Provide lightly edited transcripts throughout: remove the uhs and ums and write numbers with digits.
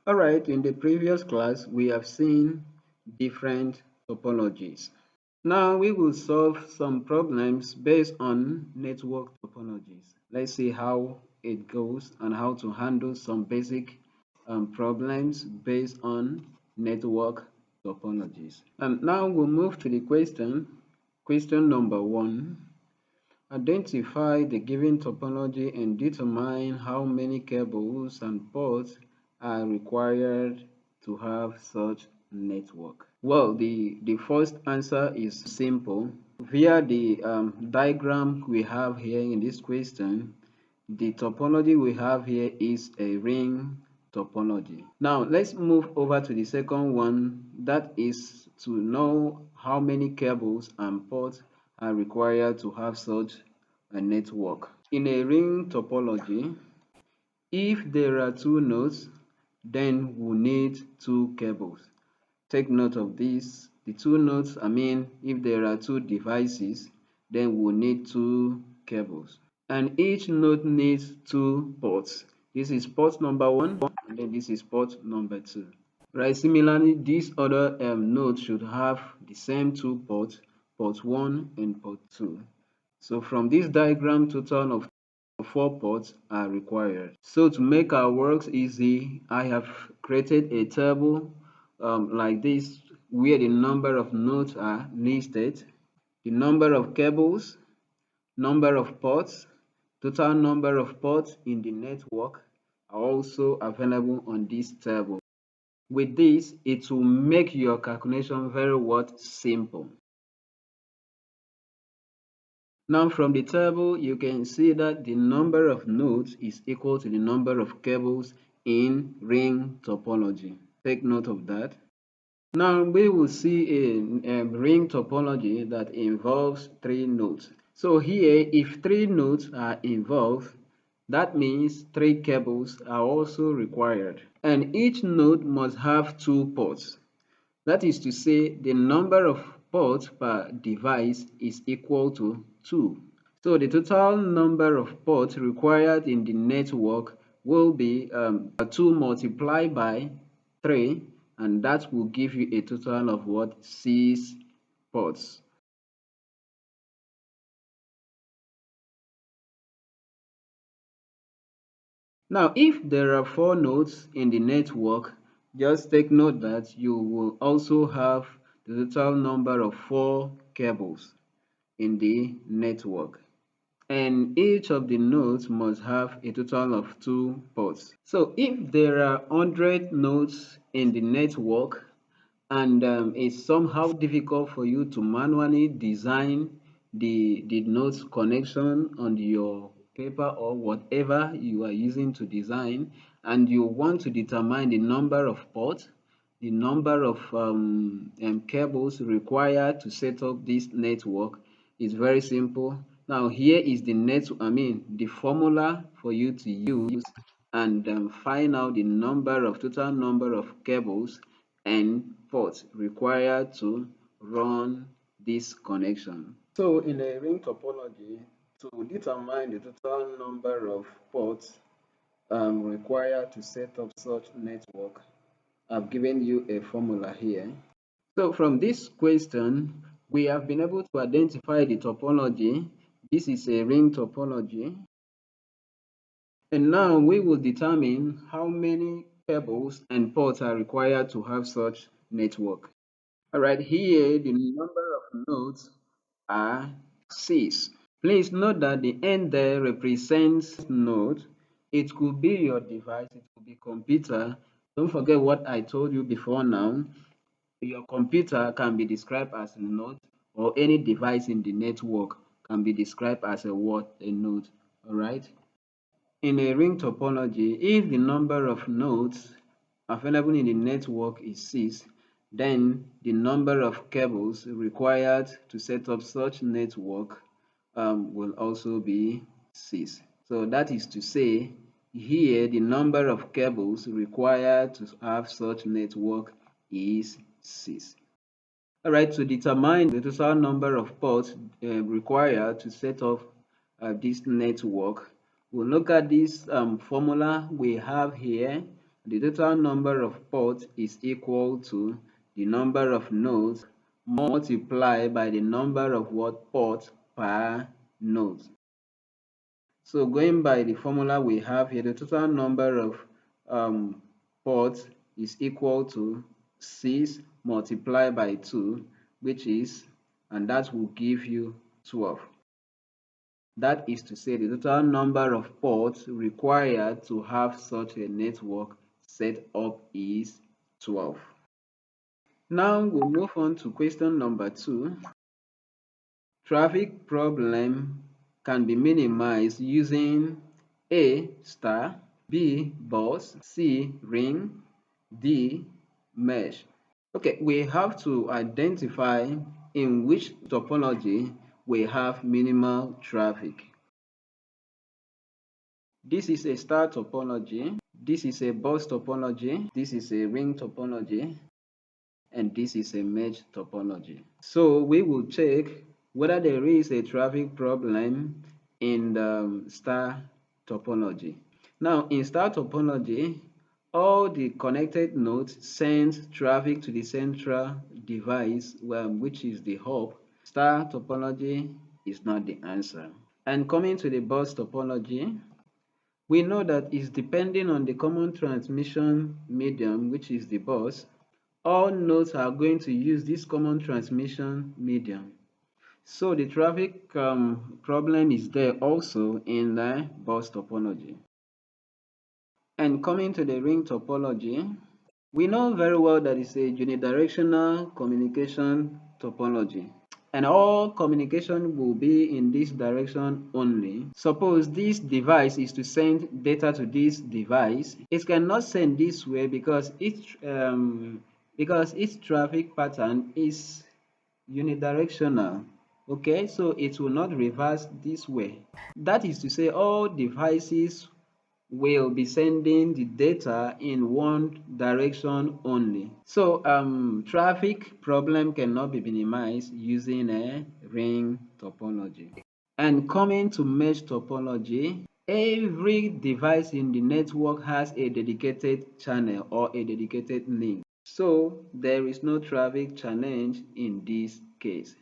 Alright, in the previous class, we have seen different topologies. Now we will solve some problems based on network topologies. Let's see how it goes and how to handle some basic problems based on network topologies. And now we'll move to the question. Question number 1. Identify the given topology and determine how many cables and ports are required to have such network. Well, the first answer is simple. Via the diagram we have here in this question, the topology we have here is a ring topology. Now let's move over to the second one, that is to know how many cables and ports are required to have such a network. In a ring topology, if there are two nodes, then we need two cables. Take note of this. The two nodes, if there are two devices, then we'll need two cables. And each node needs two ports. This is port number 1, and then this is port number 2. Right. Similarly, these other nodes should have the same two ports, port 1 and port 2. So from this diagram, total of 4 ports are required. So to make our works easy, I have created a table like this, where the number of nodes are listed, the number of cables, number of ports, total number of ports in the network are also available on this table. With this, it will make your calculation very simple. Now from the table, you can see that the number of nodes is equal to the number of cables in ring topology. Take note of that. Now we will see a ring topology that involves 3 nodes. So here, if 3 nodes are involved, that means 3 cables are also required. And each node must have 2 ports. That is to say, the number of ports per device is equal to 2. So the total number of ports required in the network will be 2 multiplied by 3, and that will give you a total of what? 6 ports. Now, if there are 4 nodes in the network, just take note that you will also have the total number of 4 cables in the network. And each of the nodes must have a total of 2 ports. So if there are 100 nodes in the network, and it's somehow difficult for you to manually design the nodes connection on your paper or whatever you are using to design, and you want to determine the number of ports, the number of cables required to set up this network, is very simple. Now here is the formula for you to use and find out the total number of cables and ports required to run this connection. So in a ring topology, to determine the total number of ports required to set up such network, I've given you a formula here. So from this question, we have been able to identify the topology. This is a ring topology. And now we will determine how many cables and ports are required to have such network. All right, here the number of nodes are 6. Please note that the N there represents node. It could be your device, it could be computer. Don't forget what I told you before now. Your computer can be described as a node, or any device in the network can be described as a what? A node. All right. In a ring topology, if the number of nodes available in the network is 6, then the number of cables required to set up such network will also be 6. So that is to say, here the number of cables required to have such network is 6. All right, to determine the total number of ports required to set up this network, we'll look at this formula we have here. the total number of ports is equal to the number of nodes multiplied by the number of what ports per node. So going by the formula we have here, the total number of ports is equal to 6 multiplied by 2, which is, and that will give you 12. That is to say, the total number of ports required to have such a network set up is 12. Now we'll move on to question number 2. Traffic problem can be minimized using A star, B bus, C ring, D mesh. Okay, we have to identify in which topology we have minimal traffic. This is a star topology, this is a bus topology, this is a ring topology, and this is a mesh topology. So we will check whether there is a traffic problem in the star topology. Now, in star topology, all the connected nodes send traffic to the central device, which is the hub. Star topology is not the answer. And coming to the bus topology, we know that it's depending on the common transmission medium, which is the bus. All nodes are going to use this common transmission medium. So the traffic problem is there also in the bus topology. And coming to the ring topology, we know very well that it's a unidirectional communication topology. And all communication will be in this direction only. Suppose this device is to send data to this device, it cannot send this way because its traffic pattern is unidirectional. Okay, so it will not reverse this way. That is to say, all devices will be sending the data in one direction only. So traffic problem cannot be minimized using a ring topology. And coming to mesh topology, every device in the network has a dedicated channel or a dedicated link. So there is no traffic challenge in this case.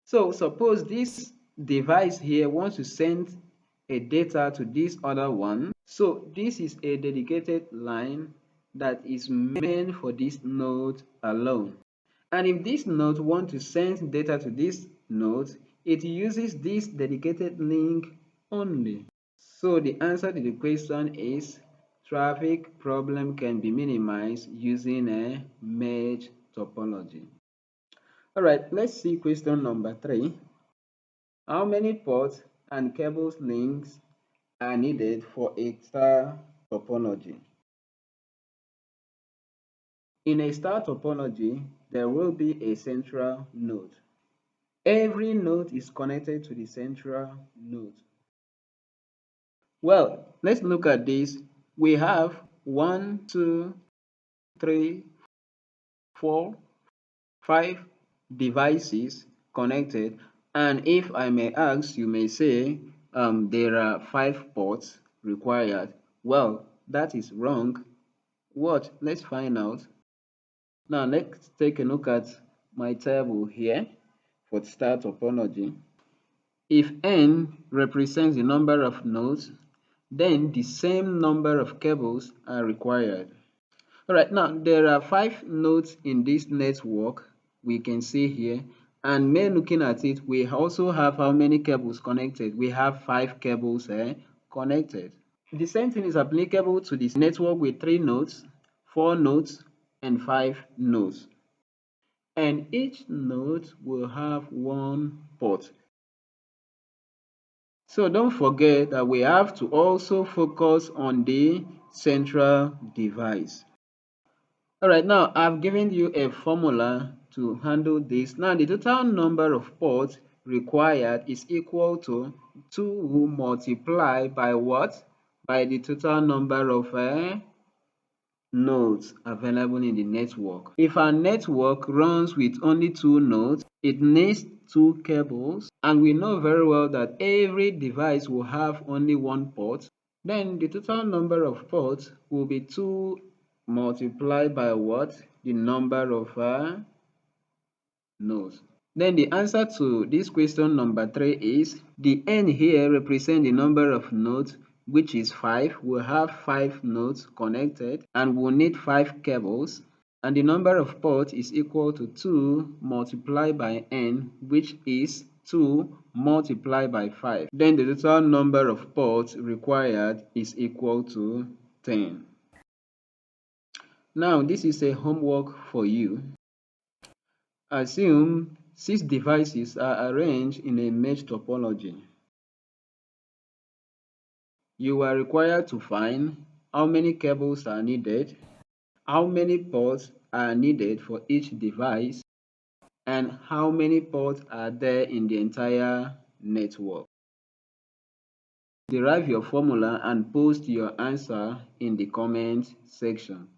So suppose this device here wants to send a data to this other one. So this is a dedicated line that is meant for this node alone. And if this node wants to send data to this node, it uses this dedicated link only. So the answer to the question is traffic problem can be minimized using a mesh topology. All right, let's see question number 3. How many ports and cables links are needed for a star topology? In a star topology, there will be a central node. Every node is connected to the central node. Well, let's look at this. We have 1, 2, 3, 4, 5 devices connected, and if I may ask, you may say there are 5 ports required. Well, that is wrong. What? Let's find out. Now let's take a look at my table here for star topology. If n represents the number of nodes, then the same number of cables are required. All right, now there are 5 nodes in this network we can see here, and when looking at it, we also have how many cables connected? We have 5 cables connected. The same thing is applicable to this network with 3 nodes, 4 nodes, and 5 nodes. And each node will have 1 port. So don't forget that we have to also focus on the central device. All right, now I've given you a formula to handle this. Now the total number of ports required is equal to 2 multiplied by what? By the total number of nodes available in the network. If our network runs with only 2 nodes, it needs 2 cables, and we know very well that every device will have only 1 port. Then the total number of ports will be 2 multiply by what? The number of nodes. Then the answer to this question number 3 is the n here represents the number of nodes, which is 5. We'll have 5 nodes connected and we'll need 5 cables. And the number of ports is equal to 2 multiplied by n, which is 2 multiplied by 5. Then the total number of ports required is equal to 10. Now this is a homework for you. Assume 6 devices are arranged in a mesh topology. You are required to find how many cables are needed, how many ports are needed for each device, and how many ports are there in the entire network. Derive your formula and post your answer in the comment section.